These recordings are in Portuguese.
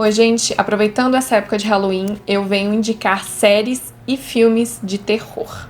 Oi, gente, aproveitando essa época de Halloween, eu venho indicar séries e filmes de terror.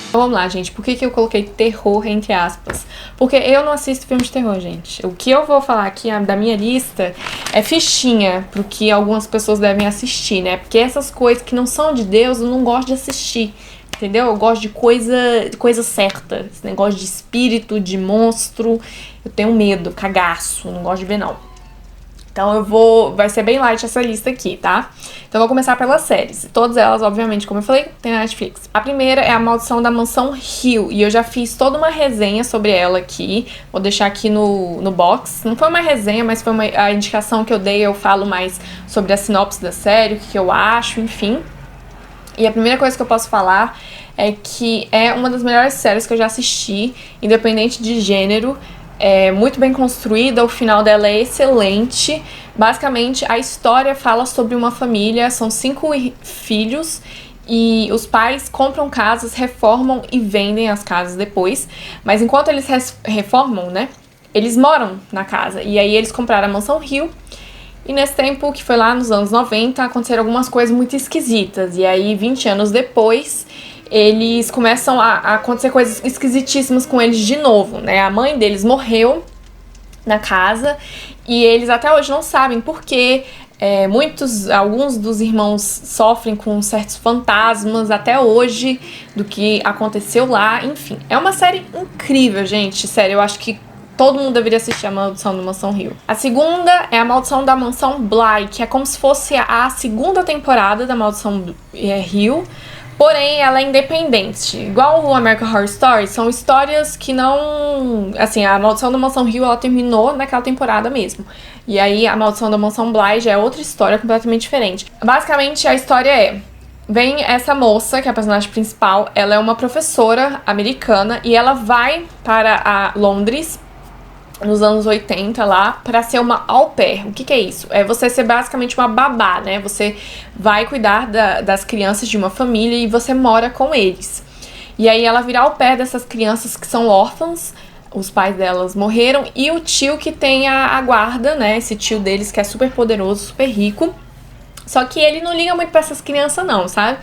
Então, vamos lá, gente. Por que eu coloquei terror entre aspas? Porque eu não assisto filme de terror, gente. O que eu vou falar aqui da minha lista é fichinha pro que algumas pessoas devem assistir, né? Porque essas coisas que não são de Deus, eu não gosto de assistir. Entendeu? Eu gosto de coisa certa. Esse negócio de espírito, de monstro. Eu tenho medo, cagaço. Não gosto de ver, não. Então vai ser bem light essa lista aqui, tá? Então eu vou começar pelas séries. Todas elas, obviamente, como eu falei, tem na Netflix. A primeira é A Maldição da Mansão Hill. E eu já fiz toda uma resenha sobre ela aqui. Vou deixar aqui no box. Não foi uma resenha, mas foi a indicação que eu dei. Eu falo mais sobre a sinopse da série, o que eu acho, enfim. E a primeira coisa que eu posso falar é que é uma das melhores séries que eu já assisti, independente de gênero. É muito bem construída, o final dela é excelente. Basicamente, a história fala sobre uma família, são 5 filhos, e os pais compram casas, reformam e vendem as casas depois. Mas enquanto eles reformam, né, eles moram na casa. E aí eles compraram a Mansão Hill. E nesse tempo, que foi lá nos anos 90, aconteceram algumas coisas muito esquisitas. E aí, 20 anos depois, eles começam a acontecer coisas esquisitíssimas com eles de novo, né? A mãe deles morreu na casa e eles até hoje não sabem por quê. Alguns dos irmãos sofrem com certos fantasmas até hoje do que aconteceu lá. Enfim, é uma série incrível, gente. Sério, eu acho que todo mundo deveria assistir A Maldição da Mansão Hill. A segunda é A Maldição da Mansão Bly, que é como se fosse a segunda temporada da Maldição Hill, porém ela é independente. Igual o American Horror Story, são histórias que não... Assim, A Maldição da Mansão Hill, ela terminou naquela temporada mesmo. E aí A Maldição da Mansão Bly já é outra história completamente diferente. Basicamente, a história vem essa moça, que é a personagem principal, ela é uma professora americana e ela vai para Londres nos anos 80 lá, pra ser uma au pair. O que é isso? É você ser basicamente uma babá, né? Você vai cuidar das crianças de uma família e você mora com eles. E aí ela vira au pair dessas crianças que são órfãs, os pais delas morreram, e o tio que tem a guarda, né? Esse tio deles que é super poderoso, super rico. Só que ele não liga muito pra essas crianças não, sabe?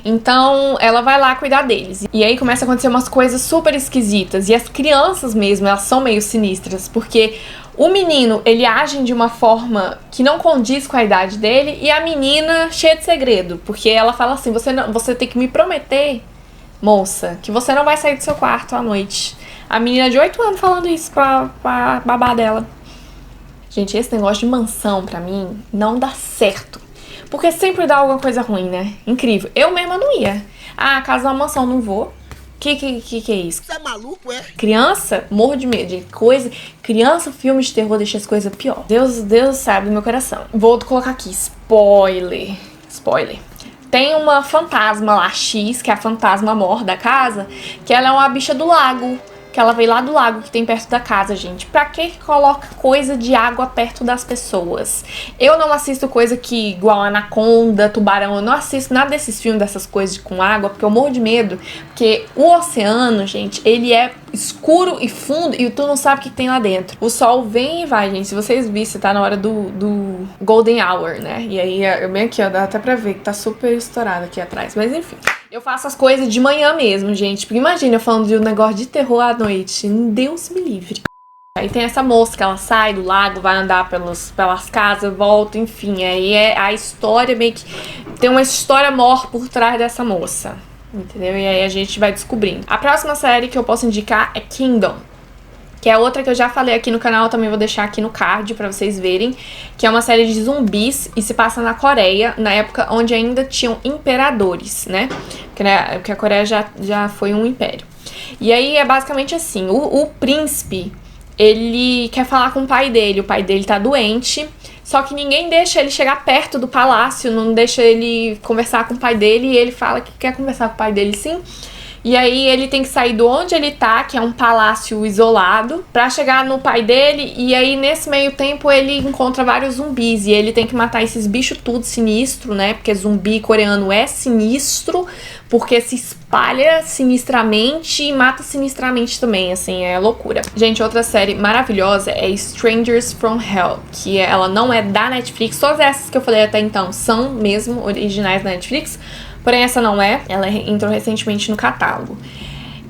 Então, ela vai lá cuidar deles. E aí começa a acontecer umas coisas super esquisitas. E as crianças mesmo, elas são meio sinistras. Porque o menino, ele age de uma forma que não condiz com a idade dele. E a menina, cheia de segredo. Porque ela fala assim, você tem que me prometer, moça, que você não vai sair do seu quarto à noite. A menina de 8 anos falando isso pra babá dela. Gente, esse negócio de mansão, pra mim, não dá certo. Porque sempre dá alguma coisa ruim, né? Incrível. Eu mesma não ia. Casa da mansão, não vou. Que é isso? Você é maluco, é? Criança, morro de medo de coisa. Criança, filme de terror deixa as coisas pior. Deus sabe do meu coração. Vou colocar aqui, spoiler. Tem uma fantasma lá, X, que é a fantasma mor da casa, que ela é uma bicha do lago. Que ela veio lá do lago que tem perto da casa, gente. Pra que coloca coisa de água perto das pessoas? Eu não assisto coisa que igual Anaconda, Tubarão. Eu não assisto nada desses filmes, dessas coisas com água, porque eu morro de medo. Porque o oceano, gente, ele é escuro e fundo e tu não sabe o que tem lá dentro. O sol vem e vai, gente. Se vocês vissem, tá na hora do Golden Hour, né? E aí, eu bem aqui, ó, dá até pra ver que tá super estourado aqui atrás. Mas enfim. Eu faço as coisas de manhã mesmo, gente. Porque imagina eu falando de um negócio de terror à noite. Deus me livre. Aí tem essa moça que ela sai do lago, vai andar pelas casas, volta, enfim. Aí a história meio que... Tem uma história maior por trás dessa moça. Entendeu? E aí a gente vai descobrindo. A próxima série que eu posso indicar é Kingdom. Que é outra que eu já falei aqui no canal, também vou deixar aqui no card pra vocês verem. Que é uma série de zumbis e se passa na Coreia, na época onde ainda tinham imperadores, né? Porque a Coreia já foi um império. E aí é basicamente assim, o príncipe, ele quer falar com o pai dele tá doente, só que ninguém deixa ele chegar perto do palácio, não deixa ele conversar com o pai dele, e ele fala que quer conversar com o pai dele sim. E aí ele tem que sair de onde ele tá, que é um palácio isolado, pra chegar no pai dele. E aí nesse meio tempo ele encontra vários zumbis e ele tem que matar esses bichos tudo sinistro, né? Porque zumbi coreano é sinistro, porque se espalha sinistramente e mata sinistramente também, assim, é loucura. Gente, outra série maravilhosa é Strangers from Hell, que ela não é da Netflix. Todas essas que eu falei até então são mesmo originais da Netflix, porém essa não é. Ela entrou recentemente no catálogo,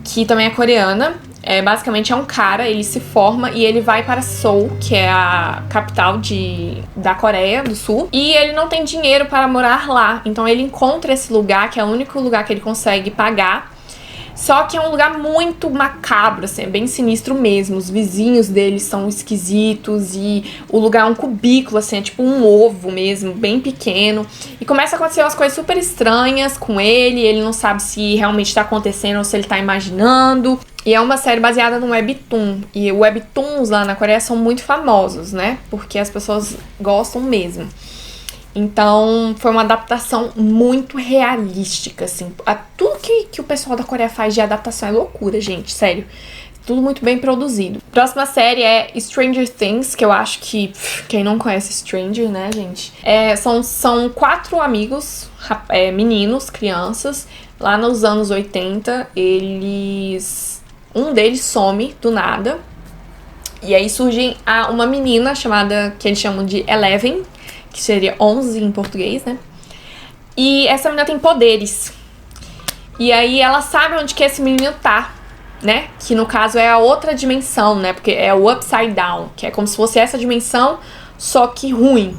que também é coreana. Basicamente é um cara, ele se forma e ele vai para Seoul, que é a capital da Coreia do Sul, e ele não tem dinheiro para morar lá, então ele encontra esse lugar, que é o único lugar que ele consegue pagar, só que é um lugar muito macabro, assim, é bem sinistro mesmo, os vizinhos dele são esquisitos e o lugar é um cubículo, assim, é tipo um ovo mesmo, bem pequeno, e começa a acontecer umas coisas super estranhas com ele não sabe se realmente tá acontecendo ou se ele tá imaginando. E é uma série baseada no Webtoon. E Webtoons lá na Coreia são muito famosos, né? Porque as pessoas gostam mesmo. Então, foi uma adaptação muito realística, assim. Tudo que o pessoal da Coreia faz de adaptação é loucura, gente. Sério. Tudo muito bem produzido. Próxima série é Stranger Things, que eu acho que quem não conhece Stranger, né, gente? São 4 amigos, meninos, crianças. Lá nos anos 80, um deles some do nada. E aí surge uma menina chamada, que eles chamam de Eleven, que seria 11 em português, né? E essa menina tem poderes. E aí ela sabe onde que esse menino tá, né? Que no caso é a outra dimensão, né? Porque é o Upside Down, que é como se fosse essa dimensão, só que ruim.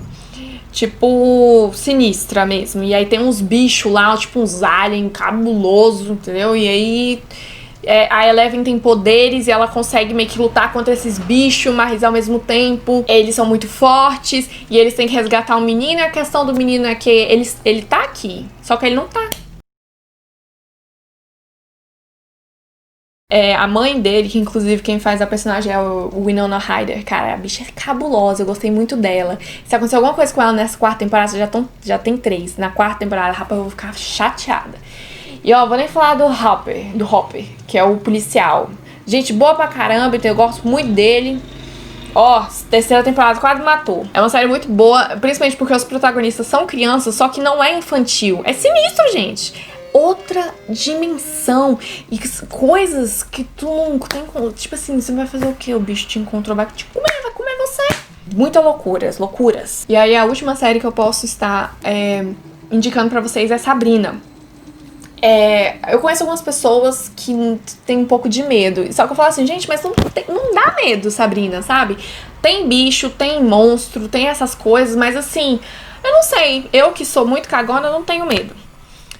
Tipo, sinistra mesmo. E aí tem uns bichos lá, tipo uns aliens cabulosos, entendeu? E aí a Eleven tem poderes e ela consegue meio que lutar contra esses bichos, mas ao mesmo tempo eles são muito fortes e eles têm que resgatar o menino. E a questão do menino é que ele tá aqui, só que ele não tá. A mãe dele, que inclusive quem faz a personagem é o Winona Ryder, cara, a bicha é cabulosa, eu gostei muito dela. Se acontecer alguma coisa com ela nessa 4ª temporada, já tem 3. Na 4ª temporada, rapaz, eu vou ficar chateada. E ó, vou nem falar do Hopper, que é o policial. Gente, boa pra caramba, então eu gosto muito dele. Ó, 3ª temporada quase matou. É uma série muito boa, principalmente porque os protagonistas são crianças, só que não é infantil. É sinistro, gente. Outra dimensão e coisas que tu não tem. Tipo assim, você vai fazer o quê? O bicho te encontrou, vai comer você. Muitas loucuras. E aí a última série que eu posso estar indicando pra vocês é Sabrina. Eu conheço algumas pessoas que têm um pouco de medo. Só que eu falo assim, gente, mas não dá medo, Sabrina, sabe? Tem bicho, tem monstro, tem essas coisas, mas assim, eu não sei. Eu que sou muito cagona, não tenho medo.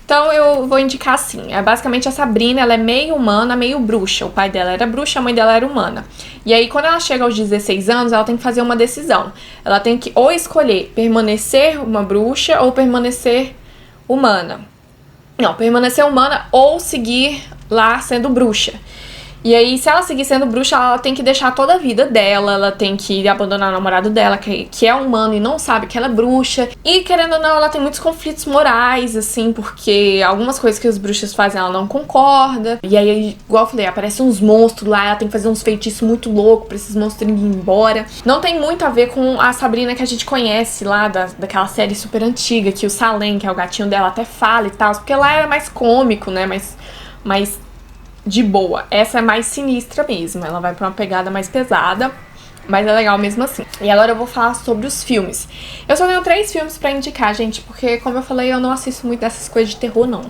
Então eu vou indicar assim, basicamente a Sabrina, ela é meio humana, meio bruxa. O pai dela era bruxa, a mãe dela era humana. E aí quando ela chega aos 16 anos, ela tem que fazer uma decisão. Ela tem que ou escolher permanecer uma bruxa ou permanecer humana. Não, permanecer humana ou seguir lá sendo bruxa. E aí, se ela seguir sendo bruxa, ela tem que deixar toda a vida dela, ela tem que abandonar o namorado dela, que é humano e não sabe que ela é bruxa. E, querendo ou não, ela tem muitos conflitos morais, assim, porque algumas coisas que as bruxas fazem ela não concorda. E aí, igual eu falei, aparecem uns monstros lá, ela tem que fazer uns feitiços muito loucos pra esses monstros irem embora. Não tem muito a ver com a Sabrina que a gente conhece lá, daquela série super antiga, que o Salem, que é o gatinho dela, até fala e tal, porque lá era mais cômico, né, mais de boa. Essa é mais sinistra mesmo, ela vai pra uma pegada mais pesada, mas é legal mesmo assim. E agora eu vou falar sobre os filmes. Eu só tenho 3 filmes pra indicar, gente, porque como eu falei, eu não assisto muito dessas coisas de terror, não.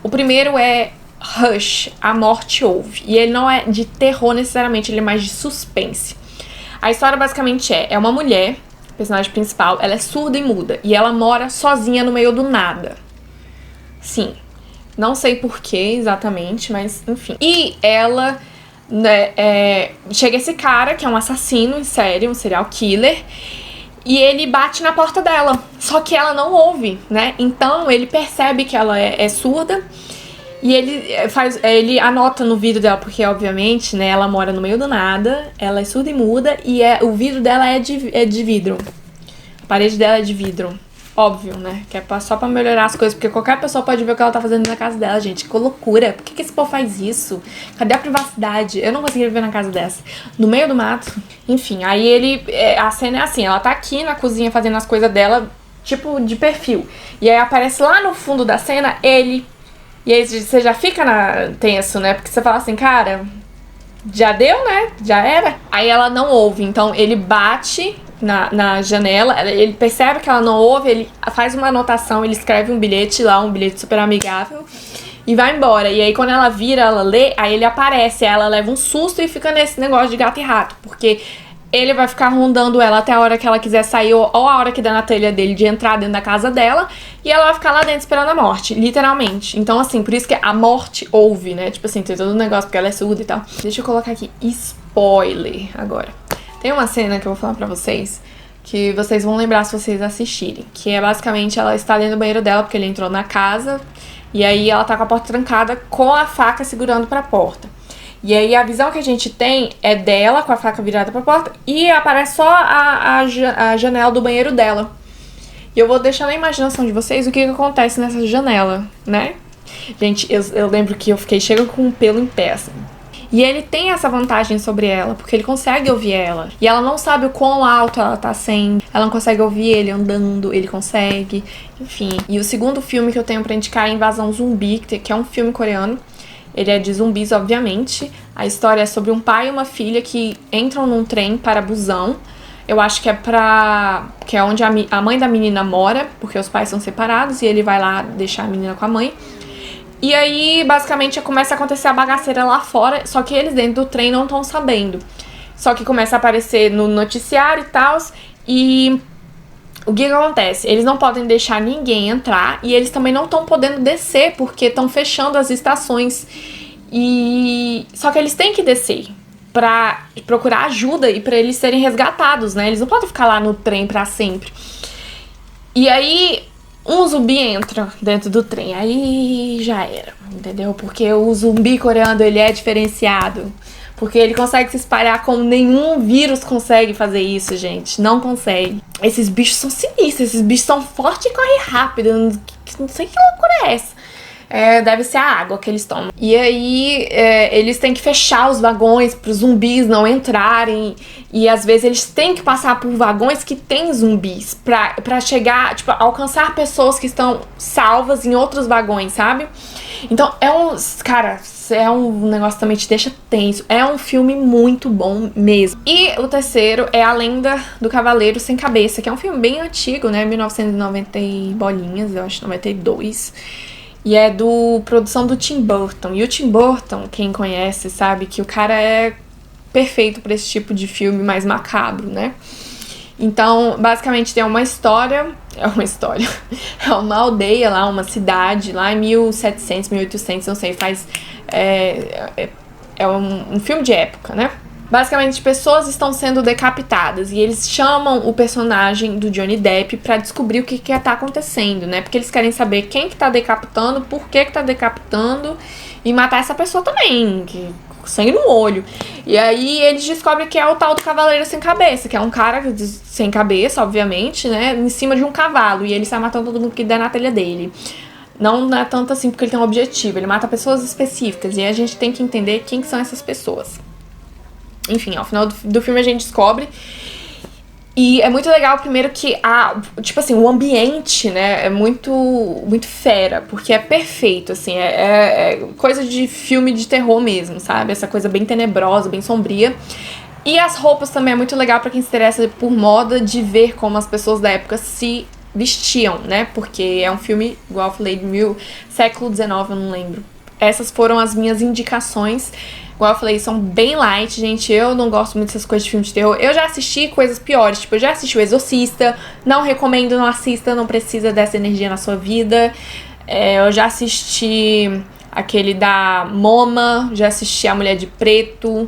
O primeiro é Hush, A Morte Ouve, e ele não é de terror necessariamente, ele é mais de suspense. A história basicamente é uma mulher, a personagem principal, ela é surda e muda, e ela mora sozinha no meio do nada. Sim. Não sei porquê exatamente, mas enfim. E ela, né, chega esse cara, que é um assassino em série, um serial killer, e ele bate na porta dela. Só que ela não ouve, né? Então ele percebe que ela é surda e ele anota no vidro dela, porque obviamente, né, ela mora no meio do nada, ela é surda e muda, e o vidro dela é de vidro. A parede dela é de vidro. Óbvio, né? Que é só pra melhorar as coisas, porque qualquer pessoa pode ver o que ela tá fazendo na casa dela, gente. Que loucura. Por que esse povo faz isso? Cadê a privacidade? Eu não conseguiria viver na casa dessa. No meio do mato. Enfim, aí a cena é assim, ela tá aqui na cozinha fazendo as coisas dela, tipo, de perfil. E aí aparece lá no fundo da cena ele E aí você já fica tenso, né? Porque você fala assim, cara, já deu, né? Já era. Aí ela não ouve, então ele bate na janela, ele percebe que ela não ouve, ele faz uma anotação, ele escreve um bilhete lá, um bilhete super amigável, e vai embora. E aí quando ela vira, ela lê, aí ele aparece, ela leva um susto e fica nesse negócio de gato e rato, porque ele vai ficar rondando ela até a hora que ela quiser sair, ou a hora que der na telha dele de entrar dentro da casa dela, e ela vai ficar lá dentro esperando a morte, literalmente. Então, assim, por isso que a morte ouve, né? Tipo assim, tem todo um negócio porque ela é surda e tal. Deixa eu colocar aqui spoiler agora. Tem uma cena que eu vou falar pra vocês, que vocês vão lembrar se vocês assistirem, que é basicamente ela está dentro do banheiro dela, porque ele entrou na casa, e aí ela tá com a porta trancada, com a faca segurando pra porta. E aí a visão que a gente tem é dela com a faca virada pra porta e aparece só a janela do banheiro dela. E eu vou deixar na imaginação de vocês o que acontece nessa janela, né? Gente, eu lembro que eu chego com um pelo em pé, assim. E ele tem essa vantagem sobre ela, porque ele consegue ouvir ela. E ela não sabe o quão alto ela tá sendo. Ela não consegue ouvir ele andando, ele consegue. Enfim. E o segundo filme que eu tenho pra indicar é Invasão Zumbi, que é um filme coreano. Ele é de zumbis, obviamente. A história é sobre um pai e uma filha que entram num trem para Busan. Eu acho que é onde a mãe da menina mora, porque os pais são separados e ele vai lá deixar a menina com a mãe. E aí, basicamente, começa a acontecer a bagaceira lá fora, só que eles dentro do trem não estão sabendo. Só que começa a aparecer no noticiário e tal, e o que acontece? Eles não podem deixar ninguém entrar e eles também não estão podendo descer porque estão fechando as estações. Só que eles têm que descer pra procurar ajuda e pra eles serem resgatados, né? Eles não podem ficar lá no trem pra sempre. E aí um zumbi entra dentro do trem, aí já era, entendeu? Porque o zumbi coreano, ele é diferenciado. Porque ele consegue se espalhar como nenhum vírus consegue fazer isso, gente. Não consegue. Esses bichos são sinistros, esses bichos são fortes e correm rápido. Não sei que loucura é essa. Deve ser a água que eles tomam. E aí, eles têm que fechar os vagões para os zumbis não entrarem. E às vezes eles têm que passar por vagões que tem zumbis pra chegar, tipo, alcançar pessoas que estão salvas em outros vagões, sabe? Então, cara, é um negócio que também te deixa tenso. É um filme muito bom mesmo. E o terceiro é A Lenda do Cavaleiro Sem Cabeça, que é um filme bem antigo, né? 1990 e bolinhas, eu acho, 92. E é produção do Tim Burton. E o Tim Burton, quem conhece, sabe que o cara é perfeito pra esse tipo de filme mais macabro, né? Então, basicamente, tem uma história, é uma aldeia lá, uma cidade lá em 1700, 1800, não sei, é um filme de época, né? Basicamente, pessoas estão sendo decapitadas e eles chamam o personagem do Johnny Depp pra descobrir o que tá acontecendo, né? Porque eles querem saber quem que tá decapitando, por que tá decapitando e matar essa pessoa também, com sangue no olho. E aí eles descobrem que é o tal do Cavaleiro Sem Cabeça, que é um cara sem cabeça, obviamente, né? Em cima de um cavalo e ele sai matando todo mundo que der na telha dele. Não é tanto assim porque ele tem um objetivo, ele mata pessoas específicas e a gente tem que entender quem são essas pessoas. Enfim, ao final do filme a gente descobre. E é muito legal, primeiro, que tipo assim, o ambiente, né, é muito, muito fera, porque é perfeito, assim, é coisa de filme de terror mesmo, sabe? Essa coisa bem tenebrosa, bem sombria. E as roupas também é muito legal pra quem se interessa por moda, de ver como as pessoas da época se vestiam, né? Porque é um filme, igual eu falei, século XIX, eu não lembro. Essas foram as minhas indicações. Igual eu falei, são bem light, gente. Eu não gosto muito dessas coisas de filme de terror. Eu já assisti coisas piores, tipo, eu já assisti O Exorcista. Não recomendo, não assista, não precisa dessa energia na sua vida. Eu já assisti aquele da Moma, já assisti A Mulher de Preto.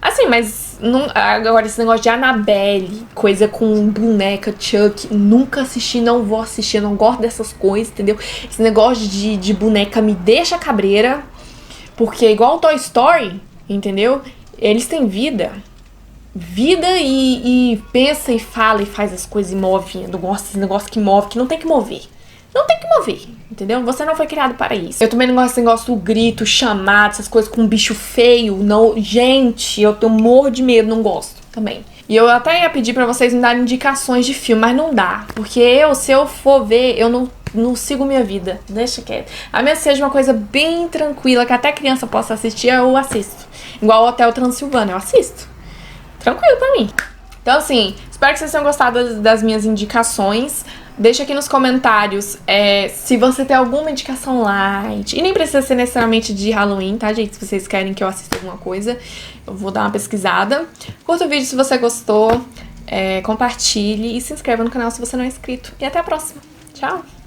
Assim, mas agora esse negócio de Annabelle, coisa com boneca, Chuck, nunca assisti, não vou assistir, eu não gosto dessas coisas, entendeu? Esse negócio de boneca me deixa cabreira. Porque igual o Toy Story, entendeu? Eles têm vida. Vida e pensa e fala e faz as coisas e move. Eu não gosto desse negócio que move, que não tem que mover. Não tem que mover, entendeu? Você não foi criado para isso. Eu também não gosto desse negócio do grito, chamado, essas coisas com um bicho feio. Não, gente, eu tenho morro de medo, não gosto também. E eu até ia pedir pra vocês me darem indicações de filme, mas não dá. Porque se eu for ver, eu não sigo minha vida. Deixa quieto. A menos que seja uma coisa bem tranquila, que até criança possa assistir, eu assisto. Igual o Hotel Transilvânia, eu assisto. Tranquilo pra mim. Então, assim, espero que vocês tenham gostado das minhas indicações. Deixa aqui nos comentários se você tem alguma indicação light. E nem precisa ser necessariamente de Halloween, tá, gente? Se vocês querem que eu assista alguma coisa, eu vou dar uma pesquisada. Curta o vídeo se você gostou, compartilhe e se inscreva no canal se você não é inscrito. E até a próxima. Tchau!